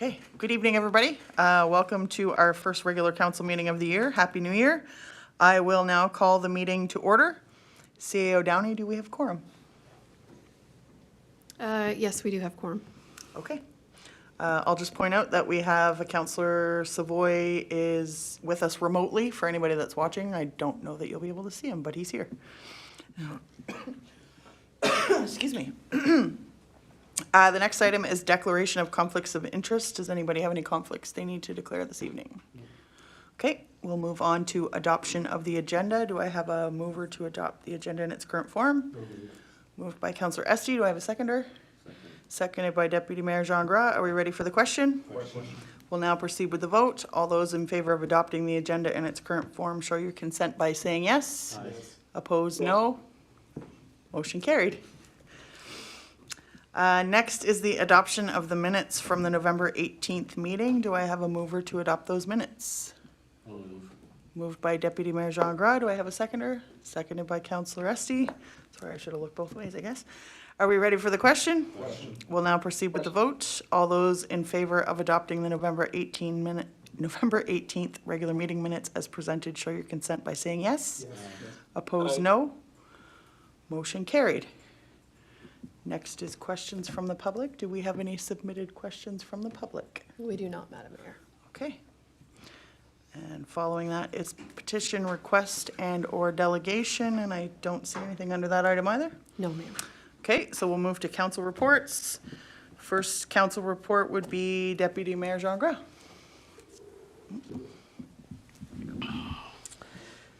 Okay, good evening, everybody. Welcome to our first regular council meeting of the year. Happy New Year. I will now call the meeting to order. CAO Downey, do we have quorum? Yes, we do have quorum. Okay. I'll just point out that we have Councillor Savoy is with us remotely. For anybody that's watching, I don't know that you'll be able to see him, but he's here. Excuse me. The next item is declaration of conflicts of interest. Does anybody have any conflicts they need to declare this evening? Okay, we'll move on to adoption of the agenda. Do I have a mover to adopt the agenda in its current form? Moved by Councillor Esty. Do I have a seconder? Seconded by Deputy Mayor Jean Gras. Are we ready for the question? We'll now proceed with the vote. All those in favor of adopting the agenda in its current form, show your consent by saying yes. Aye. Opposed, no. Motion carried. Next is the adoption of the minutes from the November 18th meeting. Do I have a mover to adopt those minutes? I'll move. Moved by Deputy Mayor Jean Gras. Do I have a seconder? Seconded by Councillor Esty. Sorry, I should have looked both ways, I guess. Are we ready for the question? We'll now proceed with the vote. All those in favor of adopting the November 18th regular meeting minutes as presented, show your consent by saying yes. Yes. Opposed, no. Motion carried. Next is questions from the public. Do we have any submitted questions from the public? We do not, Madam Mayor. Okay. And following that is petition request and or delegation, and I don't see anything under that item either. No, ma'am. Okay, so we'll move to council reports. First council report would be Deputy Mayor Jean Gras.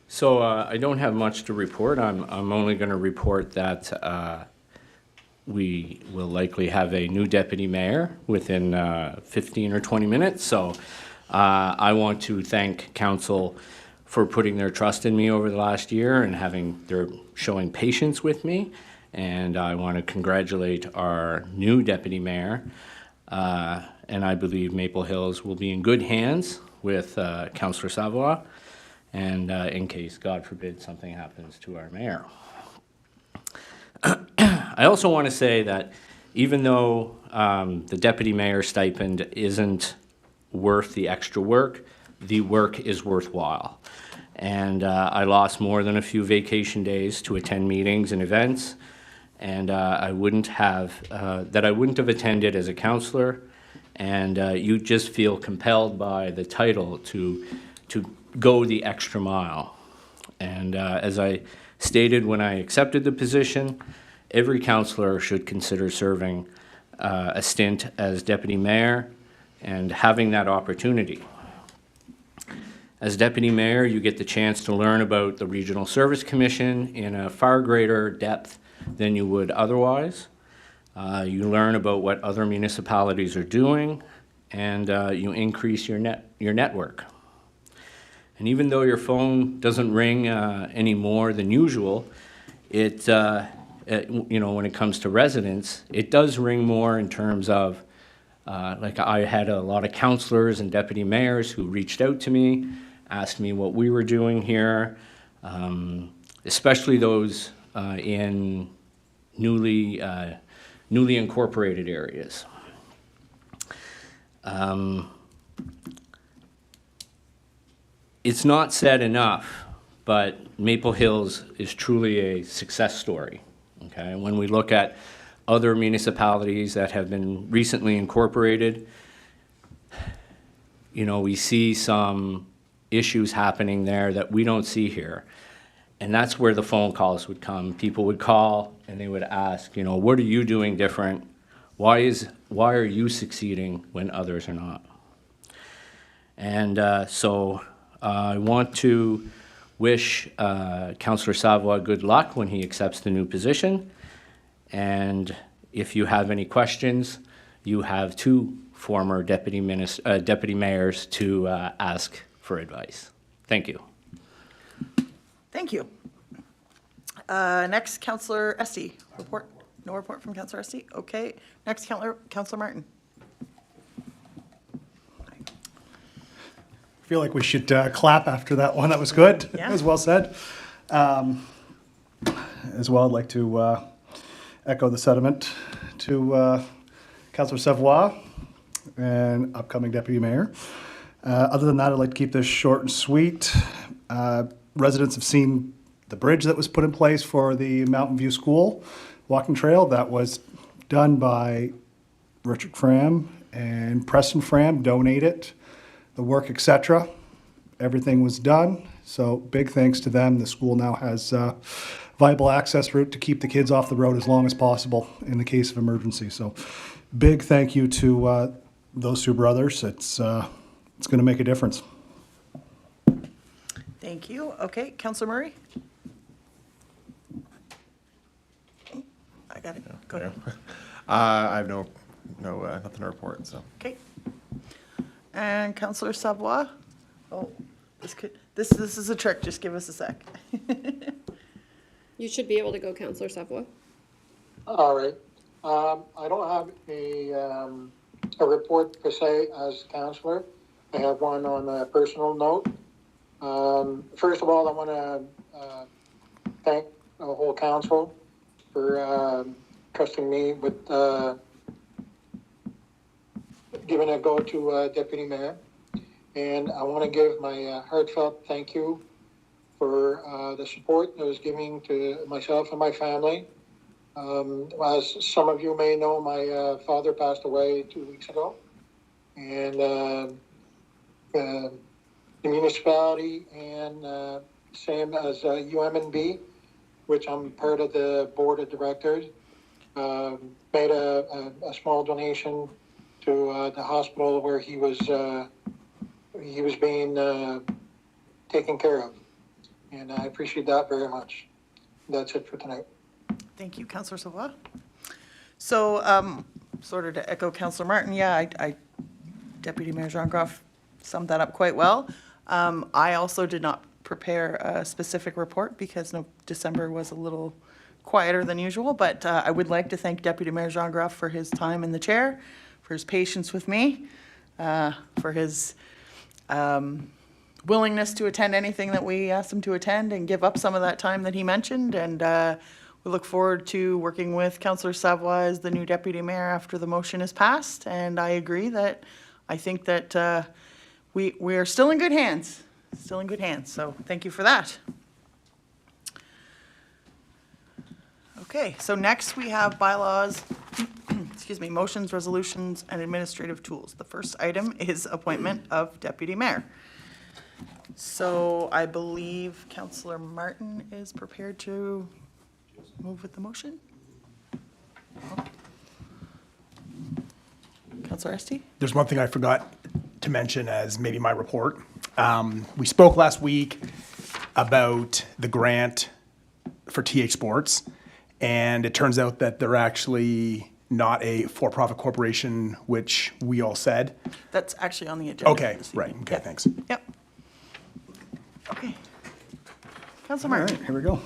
So I don't have much to report. I'm only going to report that we will likely have a new deputy mayor within 15 or 20 minutes. So I want to thank council for putting their trust in me over the last year and showing patience with me. And I want to congratulate our new deputy mayor. And I believe Maple Hills will be in good hands with Councillor Savoy. And in case, God forbid, something happens to our mayor. I also want to say that even though the deputy mayor stipend isn't worth the extra work, the work is worthwhile. And I lost more than a few vacation days to attend meetings and events, and I wouldn't have attended as a councillor. And you just feel compelled by the title to go the extra mile. And as I stated when I accepted the position, every councillor should consider serving a stint as deputy mayor and having that opportunity. As deputy mayor, you get the chance to learn about the Regional Service Commission in a far greater depth than you would otherwise. You learn about what other municipalities are doing, and you increase your network. And even though your phone doesn't ring any more than usual, when it comes to residents, it does ring more in terms of, like I had a lot of councillors and deputy mayors who reached out to me, asked me what we were doing here, especially those in newly incorporated areas. It's not said enough, but Maple Hills is truly a success story. Okay, when we look at other municipalities that have been recently incorporated, we see some issues happening there that we don't see here. And that's where the phone calls would come. People would call and they would ask, what are you doing different? Why are you succeeding when others are not? And so I want to wish Councillor Savoy good luck when he accepts the new position. And if you have any questions, you have two former deputy mayors to ask for advice. Thank you. Thank you. Next, Councillor Esty. Report. No report from Councillor Esty. Okay. Next, Councillor Martin. I feel like we should clap after that one. That was good. Yeah. That was well said. As well, I'd like to echo the sentiment to Councillor Savoy. and upcoming deputy mayor. Other than that, I'd like to keep this short and sweet. Residents have seen the bridge that was put in place for the Mountain View School walking trail. That was done by Richard Fram and Preston Fram donated the work, etc. Everything was done, so big thanks to them. The school now has viable access route to keep the kids off the road as long as possible in the case of emergency. So big thank you to those two brothers. It's going to make a difference. Thank you. Okay, Councillor Murray? I got it. Go ahead. I have nothing to report, so. Okay. And Councillor Savoie? Oh, this is a trick. Just give us a sec. You should be able to go, Councillor Savoie. All right. I don't have a report per se as councillor. I have one on a personal note. First of all, I want to thank the whole council for trusting me with giving a go to deputy mayor. And I want to give my heartfelt thank you for the support that was given to myself and my family. As some of you may know, my father passed away 2 weeks ago. And the municipality and same as UMNB, which I'm part of the board of directors, made a small donation to the hospital where he was being taken care of. And I appreciate that very much. That's it for tonight. Thank you, Councillor Savoie. So, sort of to echo Councillor Martin, yeah, Deputy Mayor Jean Groff summed that up quite well. I also did not prepare a specific report because December was a little quieter than usual, but I would like to thank Deputy Mayor Jean Groff for his time in the chair, for his patience with me, for his willingness to attend anything that we asked him to attend and give up some of that time that he mentioned. And we look forward to working with Councillor Savoie as the new deputy mayor after the motion is passed. And I agree that I think that we are still in good hands, So thank you for that. Okay, so next we have bylaws, excuse me, motions, resolutions, and administrative tools. The first item is appointment of deputy mayor. So I believe Councillor Martin is prepared to move with the motion. Councillor Esty? There's one thing I forgot to mention as maybe my report. We spoke last week about the grant for TH Sports, and it turns out that they're actually not a for-profit corporation, which we all said. That's actually on the agenda. Okay, this right, evening. okay, Yep. thanks. Yep. Okay. Councillor All Martin? right, here we go.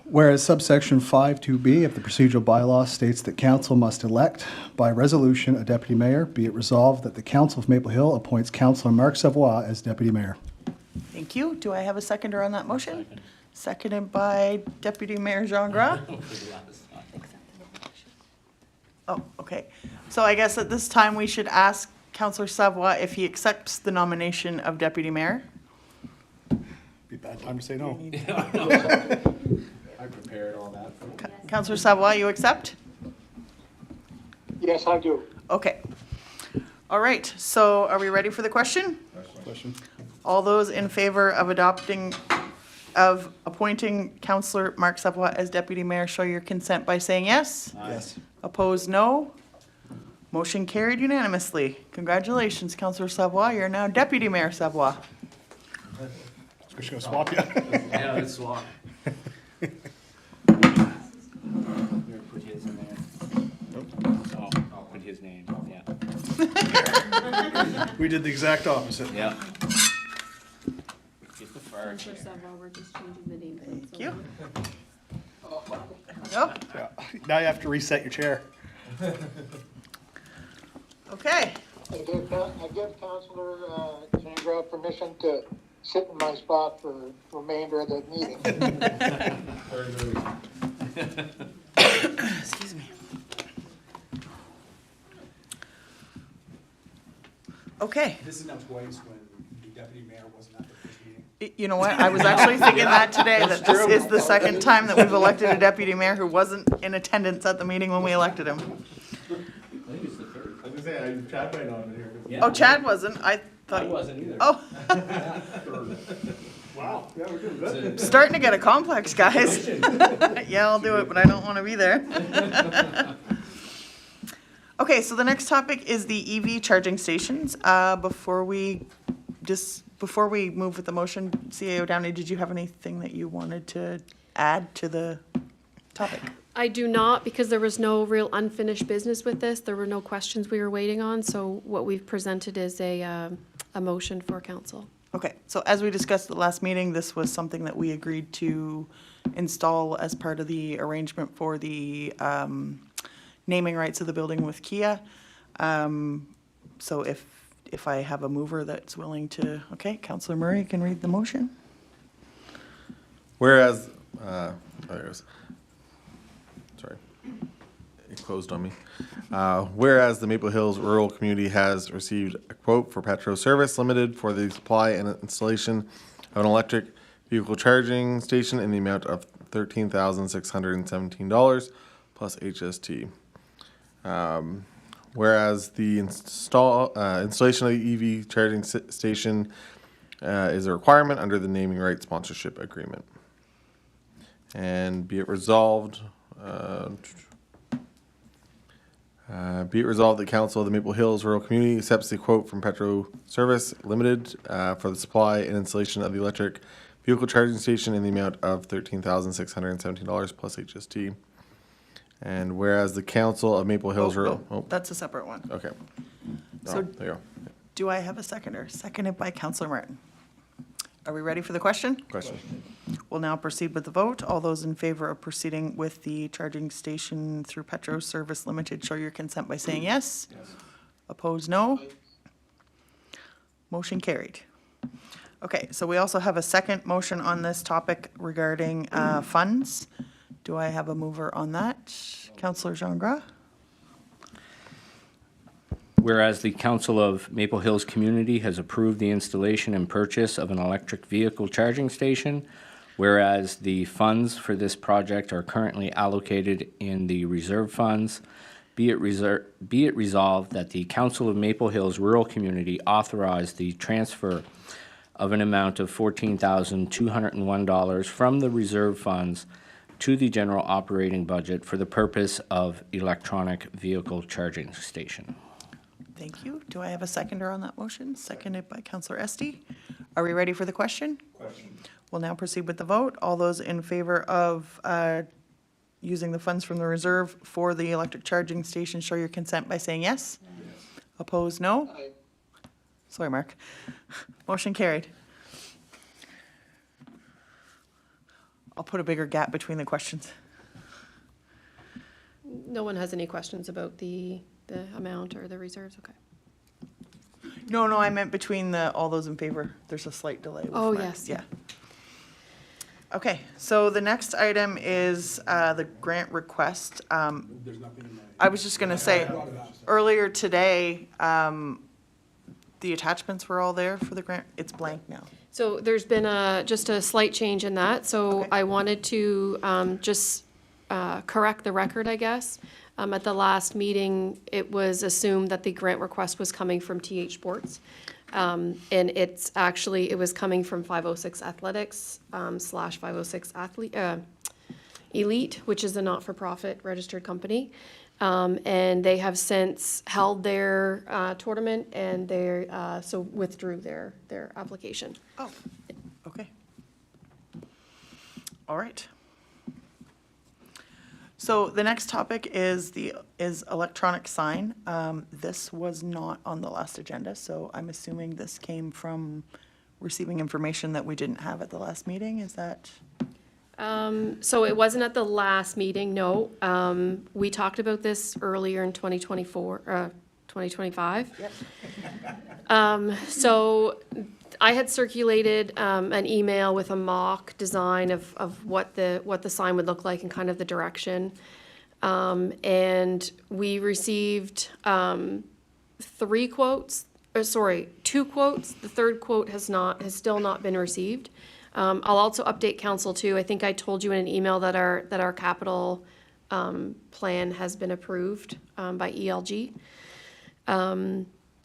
Whereas subsection 5(2)(b) of the procedural bylaw states that council must elect by resolution a deputy mayor, be it resolved that the council of Maple Hill appoints Councillor Mark Savoie as deputy mayor. Thank you. Do I have a seconder on that motion? Seconded by Deputy Mayor Jean Gras. Oh, okay. So I guess at this time we should ask Councillor Savoie if he accepts the nomination of deputy mayor. Be a bad time to say no. I prepared all that. Councillor Savoie, you accept? Yes, I do. Okay. All right, so are we ready for the question? Question? All those in favor of appointing Councillor Mark Savoie as deputy mayor, show your consent by saying yes. Yes. Opposed, no. Motion carried unanimously. Congratulations, Councillor Savoie. You're now Deputy Mayor Savoie. Just gonna swap you. Yeah, let's swap. Here, put his in there. Oh, I'll put his name, yeah. We did the exact opposite. Yeah. Get the fire chair. We're just changing the name. Thank you. Yep. Yeah. Now you have to reset your chair. Okay. I give Councillor Zangra permission to sit in my spot for the remainder of the meeting. Excuse me. Okay. This is now twice when the deputy mayor wasn't at the first meeting. You know what? I was actually thinking that today, that this is the second time that we've elected a deputy mayor who wasn't in attendance at the meeting when we elected him. I think it's the third. I was gonna say, Chad might not have been here. Oh, Chad wasn't. I I thought. wasn't either. Oh, Wow, yeah, we're doing good. starting to get a complex, guys. Yeah, I'll do it, but I don't want to be there. Okay, so the next topic is the EV charging stations. Before we move with the motion, CAO Downey, did you have anything that you wanted to add to the topic? I do not, because there was no real unfinished business with this. There were no questions we were waiting on, so what we've presented is a motion for council. Okay, so as we discussed at the last meeting, this was something that we agreed to install as part of the arrangement for the naming rights of the building with Kia. So if I have a mover that's willing to, okay, Councillor Murray can read the motion. Whereas, there it goes. Sorry, it closed on me. Whereas the Maple Hills rural community has received a quote for Petro Service Limited for the supply and installation of an electric vehicle charging station in the amount of $13,617 plus HST. Whereas the installation of the EV charging station is a requirement under the naming rights sponsorship agreement. And be it resolved, the Council of the Maple Hills Rural Community accepts the quote from Petro Service Limited for the supply and installation of the electric vehicle charging station in the amount of $13,617 plus HST. And whereas the Council of Maple Hills Rural... Oh, that's a separate one. Okay. So- Oh, there you go. Do I have a seconder? Seconded by Councillor Martin. Are we ready for the question? Question. We'll now proceed with the vote. All those in favor of proceeding with the charging station through Petro Service Limited, show your consent by saying yes. Yes. Opposed, no. Motion carried. Okay, so we also have a second motion on this topic regarding funds. Do I have a mover on that? Councillor Jean Gras? Whereas the Council of Maple Hills Community has approved the installation and purchase of an electric vehicle charging station, whereas the funds for this project are currently allocated in the reserve funds, be it resolved that the Council of Maple Hills Rural Community authorize the transfer of an amount of $14,201 from the reserve funds to the general operating budget for the purpose of electronic vehicle charging station. Thank you. Do I have a seconder on that motion? Seconded by Councillor Esty. Are we ready for the question? Question. We'll now proceed with the vote. All those in favor of using the funds from the reserve for the electric charging station, show your consent by saying yes. Yes. Opposed, no. Aye. Sorry, Mark. Motion carried. I'll put a bigger gap between the questions. No one has any questions about the amount or the reserves, okay. No, I meant between all those in favor. There's a slight delay. with Oh, Mark. yes. Yeah. Okay, so the next item is the grant request. There's nothing in I was just gonna say, earlier today, the attachments were all there for the grant. It's blank now. So there's been just a slight change in that, so Okay. I wanted to just correct the record, I guess. At the last meeting, it was assumed that the grant request was coming from TH Sports. And it was coming from 506 Athletics / 506 Elite, which is a not-for-profit registered company. And they have since held their tournament and so withdrew their application. Oh, okay. All right. So the next topic is electronic sign. This was not on the last agenda, so I'm assuming this came from receiving information that we didn't have at the last meeting. Is that? So it wasn't at the last meeting, no. We talked about this earlier in 2025. Yep. So I had circulated an email with a mock design of what the sign would look like and kind of the direction. And we received 3 quotes two quotes. The third quote has still not been received. I'll also update council too. I think I told you in an email that our capital plan has been approved by ELG.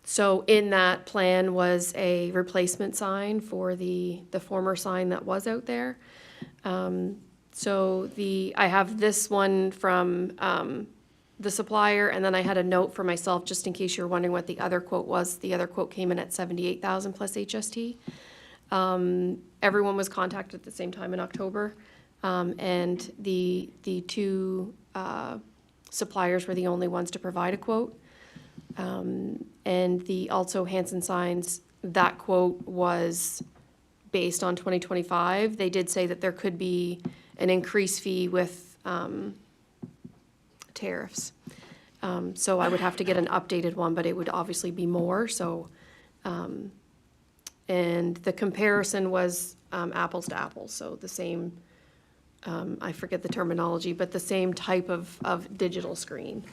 So in that plan was a replacement sign for the former sign that was out there. So I have this one from the supplier, and then I had a note for myself, just in case you're wondering what the other quote was. The other quote came in at 78,000 plus HST. Everyone was contacted at the same time in October, and the two suppliers were the only ones to provide a quote. And the also Hanson Signs, that quote was based on 2025. They did say that there could be an increased fee with tariffs. So I would have to get an updated one, but it would obviously be more, so. And the comparison was apples to apples, so the same, I forget the terminology, but the same type of digital screen.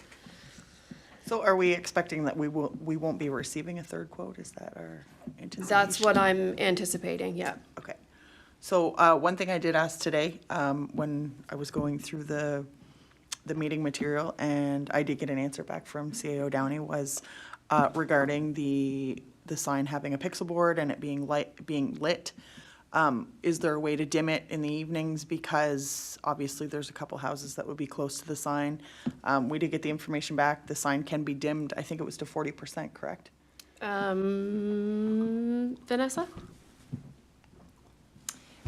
So are we expecting that we won't be receiving a third quote? Is that our anticipation? That's what I'm anticipating, yeah. Okay. So one thing I did ask today, when I was going through the meeting material, and I did get an answer back from CAO Downey, was regarding the sign having a pixel board and it being lit. Is there a way to dim it in the evenings? Because obviously there's a couple houses that would be close to the sign. We did get the information back. The sign can be dimmed. I think it was to 40%, correct? Vanessa?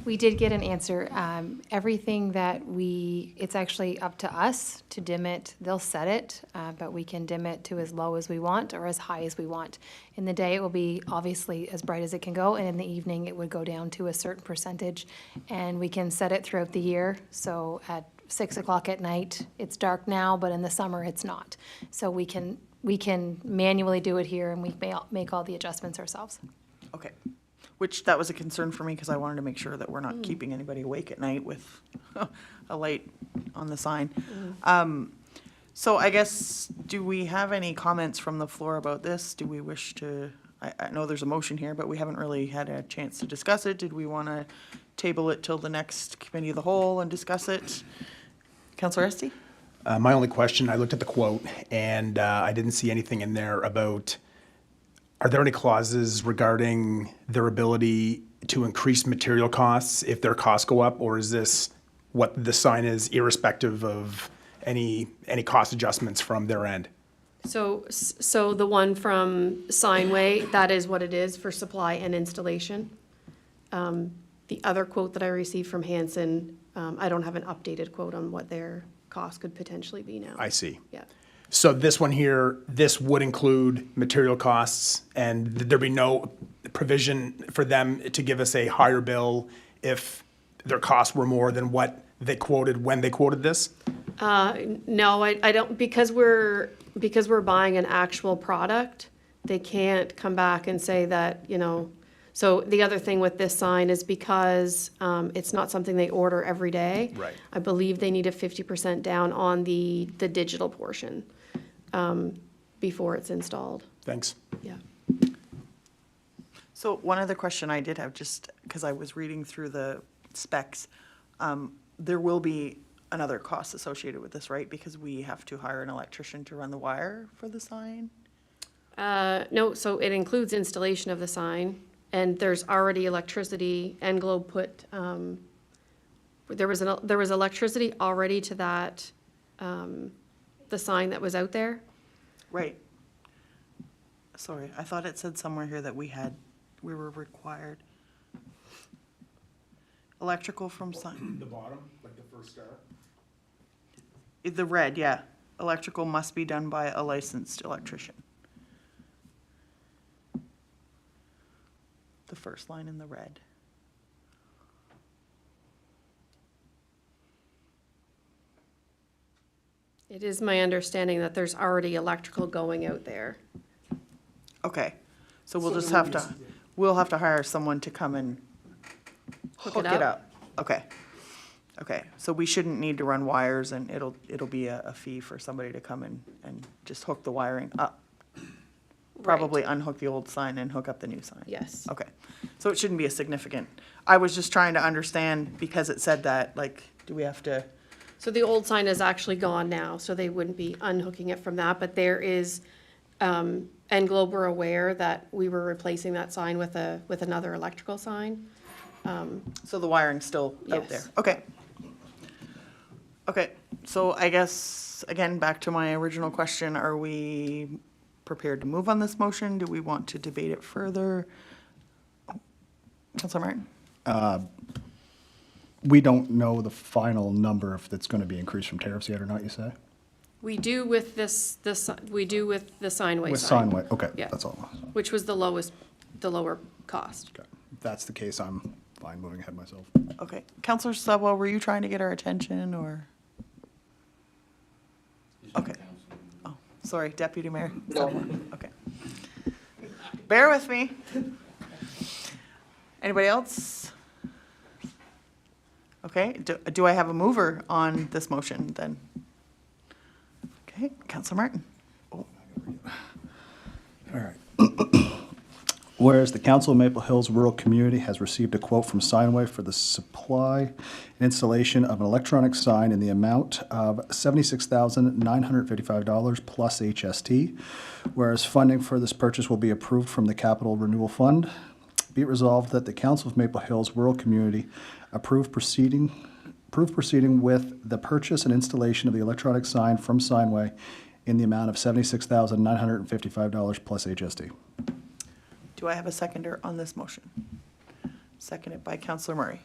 We did get an answer. Everything it's actually up to us to dim it. They'll set it, but we can dim it to as low as we want or as high as we want. In the day, it will be obviously as bright as it can go, and in the evening, it would go down to a certain percentage. And we can set it throughout the year. So at 6 o'clock at night, it's dark now, but in the summer, it's not. So we can manually do it here, and we make all the adjustments ourselves. Okay. Which, that was a concern for me because I wanted to make sure that we're not keeping anybody awake at night with a light on the sign. So I guess, do we have any comments from the floor about this? Do we wish to, I know there's a motion here, but we haven't really had a chance to discuss it. Did we want to table it till the next committee of the whole and discuss it? Councillor Esty? My only question, I looked at the quote, and I didn't see anything in there about, are there any clauses regarding their ability to increase material costs if their costs go up, or is this what the sign is irrespective of any cost adjustments from their end? So the one from Signway, that is what it is for supply and installation. The other quote that I received from Hanson, I don't have an updated quote on what their cost could potentially be now. I see. Yeah. So this one here, this would include material costs, and there'd be no provision for them to give us a higher bill if their costs were more than what they quoted when they quoted this? No, I don't, because we're buying an actual product, they can't come back and say that, so the other thing with this sign is because it's not something they order every day. Right. I believe they need a 50% down on the digital portion before it's installed. Thanks. Yeah. So one other question I did have, just because I was reading through the specs, there will be another cost associated with this, right? Because we have to hire an electrician to run the wire for the sign? No, so it includes installation of the sign, and there's already electricity. Englobe put, there was electricity already to that, the sign that was out there. Right. Sorry, I thought it said somewhere here that we were required. Electrical from sign. The bottom, like the first star? The red, yeah. Electrical must be done by a licensed electrician. The first line in the red. It is my understanding that there's already electrical going out there. Okay, so we'll have to hire someone to come and hook it up. Okay. Okay, so we shouldn't need to run wires, and it'll be a fee for somebody to come and just hook the wiring up. probably unhook the old sign and hook up the new sign. Yes. Okay, so it shouldn't be a significant, I was just trying to understand, because it said that, like, do we have to? So the old sign is actually gone now, so they wouldn't be unhooking it from that, but there is, and Globe were aware that we were replacing that sign with another electrical sign. So the wiring's still out there? Yes. Okay. Okay, so I guess, again, back to my original question, are we prepared to move on this motion? Do we want to debate it further? Councilor Martin? We don't know the final number if it's going to be increased from tariffs yet or not, you say? We do with we do with the Signway With sign. Signway, okay, Yeah. that's all. Which was the lower cost. Okay. If that's the case, I'm fine moving ahead myself. Okay, Councilor Subwell, were you trying to get our attention, or? Okay. Oh, sorry, Deputy Mayor No. Subwell, okay. Bear with me. Anybody else? Okay, do I have a mover on this motion, then? Okay, Councilor Martin. All right. Whereas the Council of Maple Hills Rural Community has received a quote from Signway for the supply and installation of an electronic sign in the amount of $76,955 plus HST. Whereas funding for this purchase will be approved from the Capital Renewal Fund. Be it resolved that the Council of Maple Hills Rural Community approve proceeding with the purchase and installation of the electronic sign from Signway in the amount of $76,955 plus HST. Do I have a seconder on this motion? Seconded by Councilor Murray.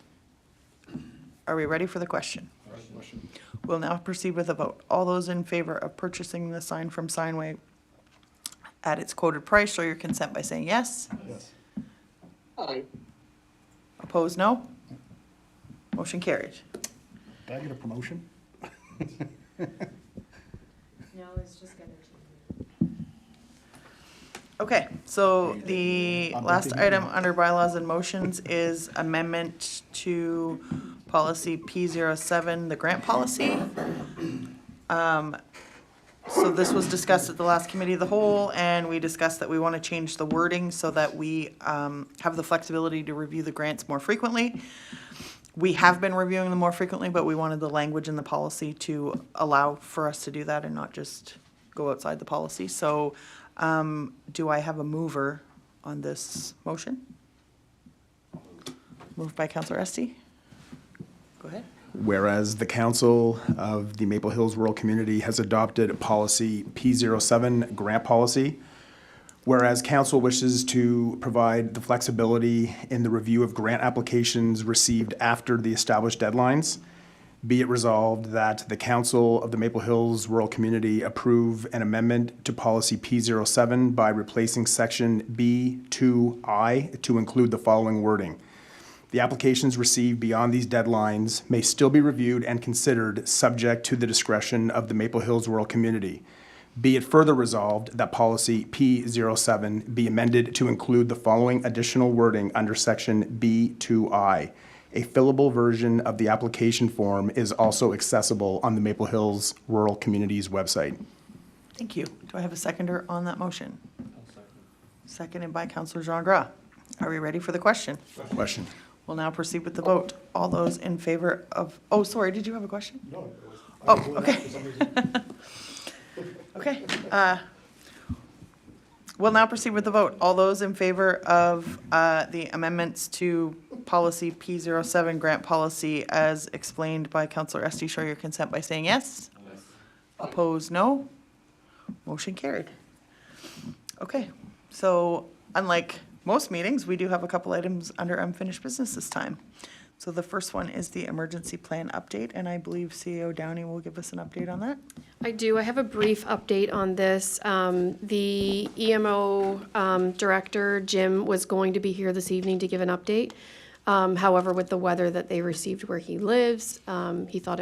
Are we ready for the question? We'll now proceed with a vote. All those in favor of purchasing the sign from Signway at its quoted price, show your consent by saying yes. Yes. Aye. Opposed, no? Motion carried. Did I get a promotion? Okay, so the last item under bylaws and motions is amendment to policy P07, the grant policy. So this was discussed at the last committee of the whole, and we discussed that we want to change the wording so that we have the flexibility to review the grants more frequently. We have been reviewing them more frequently, but we wanted the language in the policy to allow for us to do that and not just go outside the policy. So do I have a mover on this motion? Moved by Councilor Esty. Go ahead. Whereas the Council of the Maple Hills Rural Community has adopted policy P07 grant policy. Whereas Council wishes to provide the flexibility in the review of grant applications received after the established deadlines, be it resolved that the Council of the Maple Hills Rural Community approve an amendment to policy P07 by replacing section B2I to include the following wording. The applications received beyond these deadlines may still be reviewed and considered subject to the discretion of the Maple Hills Rural Community. Be it further resolved that policy P07 be amended to include the following additional wording under section B2I. A fillable version of the application form is also accessible on the Maple Hills Rural Community's website. Thank you. Do I have a seconder on that motion? Seconded by Councilor Jean Gras. Are we ready for the question? Question. We'll now proceed with the vote. All those in favor of, oh, sorry, did you have a question? No. Oh, okay. Okay. We'll now proceed with the vote. All those in favor of the amendments to policy P07 grant policy as explained by Councilor Esty, show your consent by saying yes. Yes. Opposed, no. Motion carried. Okay, so unlike most meetings, we do have a couple items under unfinished business this time. So the first one is the emergency plan update, and I believe CEO Downey will give us an update on that. I do. I have a brief update on this. The EMO director, Jim, was going to be here this evening to give an update. However, with the weather that they received where he lives, he thought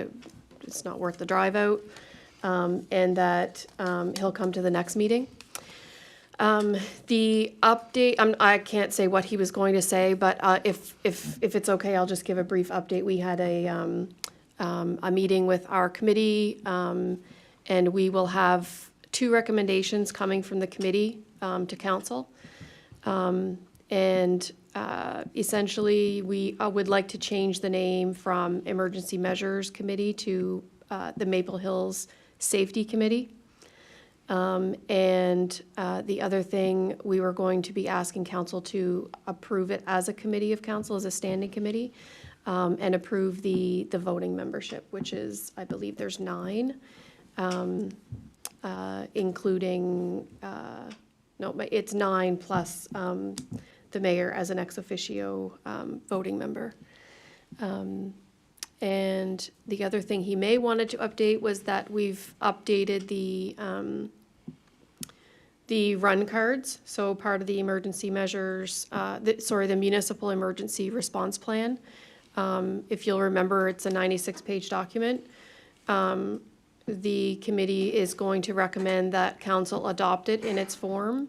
it's not worth the drive out, and that he'll come to the next meeting. The update, I can't say what he was going to say, but if it's okay, I'll just give a brief update. We had a meeting with our committee, and we will have 2 recommendations coming from the committee to council. Essentially, we would like to change the name from Emergency Measures Committee to the Maple Hills Safety Committee. The other thing, we were going to be asking council to approve it as a committee of council, as a standing committee, and approve the voting membership, which is, I believe there's 9, including, no, it's 9 plus the mayor as an ex officio voting member. And the other thing he may wanted to update was that we've updated the run cards, so part of the emergency measures, the municipal emergency response plan. If you'll remember, it's a 96-page document. The committee is going to recommend that council adopt it in its form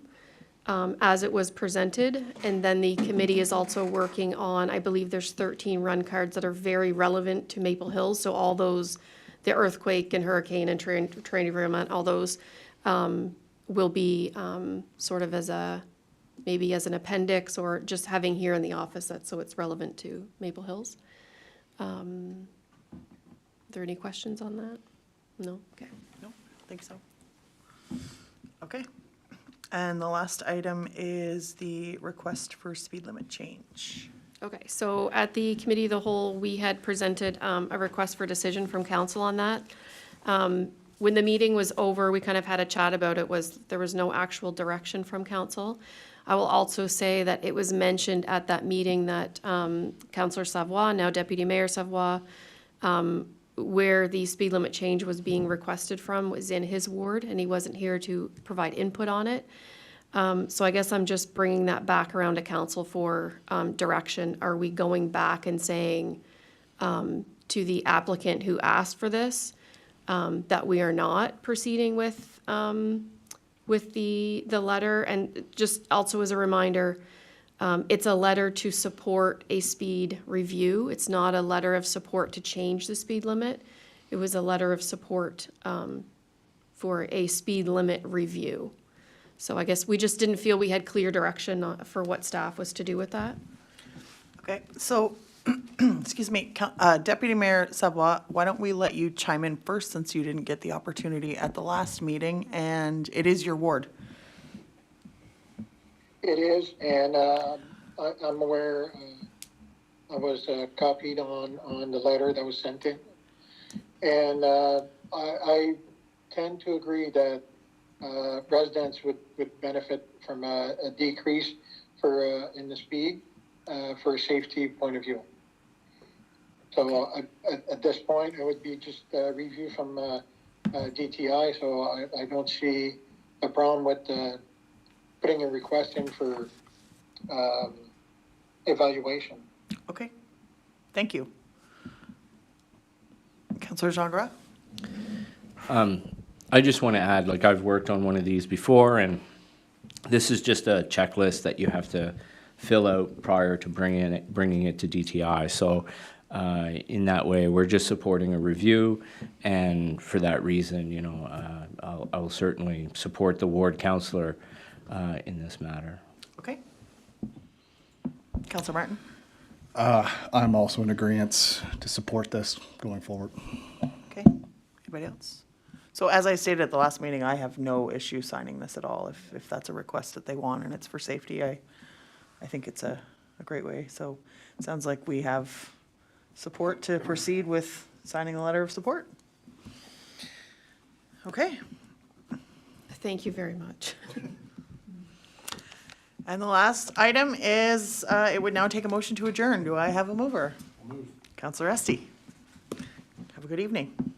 as it was presented. And then the committee is also working on, I believe there's 13 run cards that are very relevant to Maple Hills. So all those, the earthquake and hurricane and terrain environment, all those will be sort of as a, maybe as an appendix or just having here in the office so it's relevant to Maple Hills. Are there any questions on that? No? Okay. No, I think so. Okay. And the last item is the request for speed limit change. Okay, so at the committee of the whole, we had presented a request for decision from council on that. When the meeting was over, we kind of had a chat about it, there was no actual direction from council. I will also say that it was mentioned at that meeting that Councillor Savoie, now Deputy Mayor Savoie, where the speed limit change was being requested from was in his ward, and he wasn't here to provide input on it. So I guess I'm just bringing that back around to council for direction. Are we going back and saying to the applicant who asked for this that we are not proceeding with the letter? And just also as a reminder, it's a letter to support a speed review. It's not a letter of support to change the speed limit. It was a letter of support for a speed limit review. So I guess we just didn't feel we had clear direction for what staff was to do with that. Okay, so, excuse me, Deputy Mayor Savoie, why don't we let you chime in first since you didn't get the opportunity at the last meeting, and it is your ward. It is, and I'm aware, I was copied on the letter that was sent in. And I tend to agree that residents would benefit from a decrease in the speed for a safety point of view. So at this point, it would be just a review from DTI, so I don't see a problem with putting a request in for evaluation. Okay, thank you. Councillor Gingras? I just want to add, like, I've worked on one of these before, and this is just a checklist that you have to fill out prior to bringing it to DTI. So in that way, we're just supporting a review, and for that reason, you know, I'll certainly support the ward councillor in this matter. Okay. Councillor Martin? I'm also in agreement to support this going forward. Okay, anybody else? So as I stated at the last meeting, I have no issue signing this at all if that's a request that they want and it's for safety. I think it's a great way. So it sounds like we have support to proceed with signing a letter of support. Okay. Thank you very much. And the last item is, it would now take a motion to adjourn. Do I have a mover? Councillor Esty. Have a good evening.